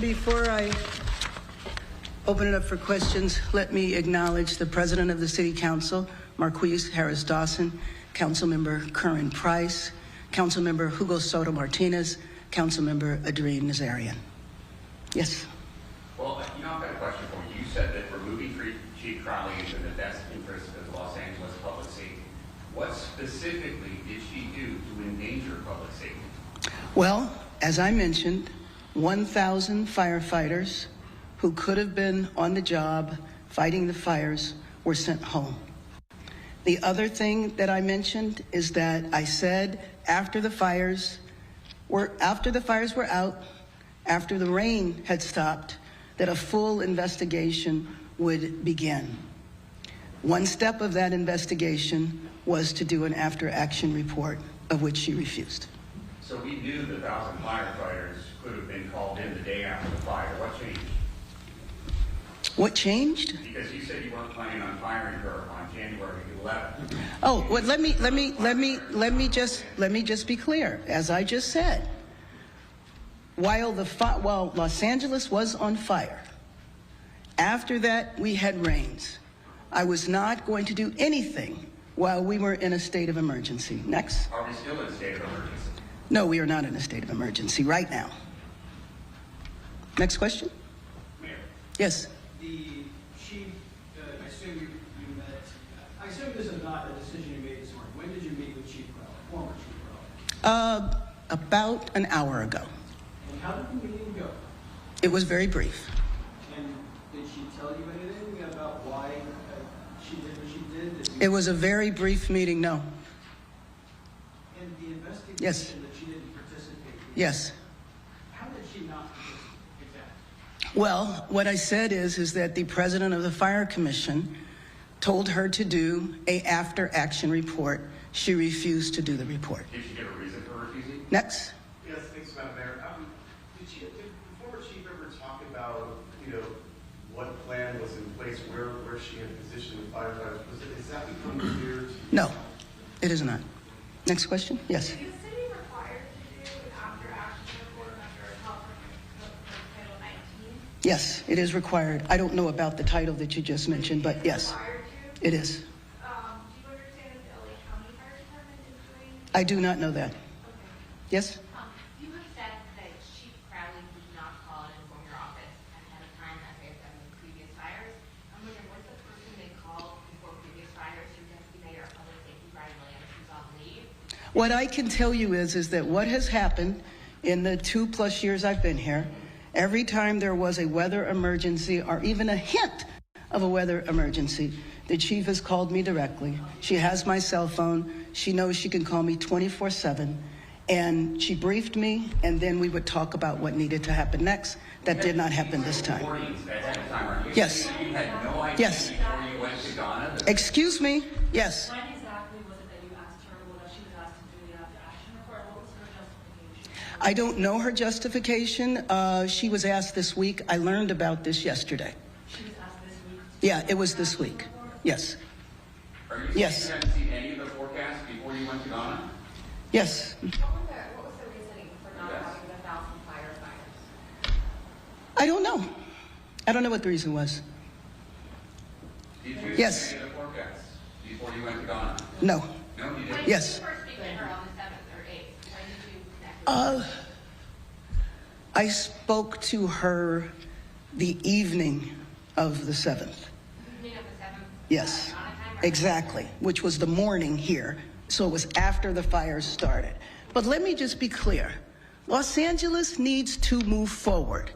before I open it up for questions, let me acknowledge the President of the City Council, Marquise Harris Dawson, Councilmember Curran Price, Councilmember Hugo Soto Martinez, Councilmember Adrienne Nazarian. Yes. Well, I've got a question for you. You said that removing Chief Crowley is in the best interest of Los Angeles public safety. What specifically did she do to endanger public safety? Well, as I mentioned, 1,000 firefighters who could have been on the job fighting the fires were sent home. The other thing that I mentioned is that I said after the fires were out, after the rain had stopped, that a full investigation would begin. One step of that investigation was to do an after-action report, of which she refused. So we knew the 1,000 firefighters could have been called in the day after the fire. What changed? What changed? Because you said you weren't planning on firing her on January 11th. Oh, well, let me just be clear. As I just said, while Los Angeles was on fire, after that we had rains. I was not going to do anything while we were in a state of emergency. Next. Are we still in a state of emergency? No, we are not in a state of emergency right now. Next question. Mayor. Yes. The chief, I assume you met, I assume this is not a decision you made this morning. When did you meet with Chief Crowley, former Chief Crowley? About an hour ago. And how did the meeting go? It was very brief. And did she tell you anything about why she did what she did? It was a very brief meeting, no. And the investigation Yes. that she didn't participate in, Yes. how did she not participate? Well, what I said is that the president of the Fire Commission told her to do a after-action report. She refused to do the report. Did she give a reason for refusing? Next. Yes, thanks, Madam Mayor. Did the former chief ever talk about, what plan was in place, where she had positioned the firefighters? Is that becoming clear to you? No, it is not. Next question. Yes. Is the city required to do an after-action report under Health Title 19? Yes, it is required. I don't know about the title that you just mentioned, but yes, Required to? it is. Do you understand that the LA County Fire Department is doing? I do not know that. Okay. Yes? You have said that Chief Crowley did not call and inform your office ahead of time as they have done with previous fires. I'm wondering, was the person they called before previous fires your deputy mayor of public safety, Brian Williams, who's on leave? What I can tell you is that what has happened in the 2+ years I've been here, every time there was a weather emergency or even a hint of a weather emergency, the chief has called me directly. She has my cell phone. She knows she can call me 24/7. And she briefed me, and then we would talk about what needed to happen next. That did not happen this time. Yes. You had no idea Yes. before you went to Ghana? Excuse me? Yes. When exactly was it that you asked her what she was asked to do the after-action report? What was her justification? I don't know her justification. She was asked this week. I learned about this yesterday. She was asked this week? Yeah, it was this week. Yes. Are you Yes. saying you hadn't seen any of the forecasts before you went to Ghana? Yes. What was the reasoning for not having the 1,000 firefighters? I don't know. I don't know what the reason was. Did you Yes. see any of the forecasts before you went to Ghana? No. No, you didn't. When Yes. did you first speak to her on the 7th or 8th? When did you connect with her? I spoke to her the evening of the 7th. Evening of the 7th? Yes, Ghana time or- exactly, which was the morning here. So it was after the fires started. But let me just be clear. Los Angeles needs to move forward.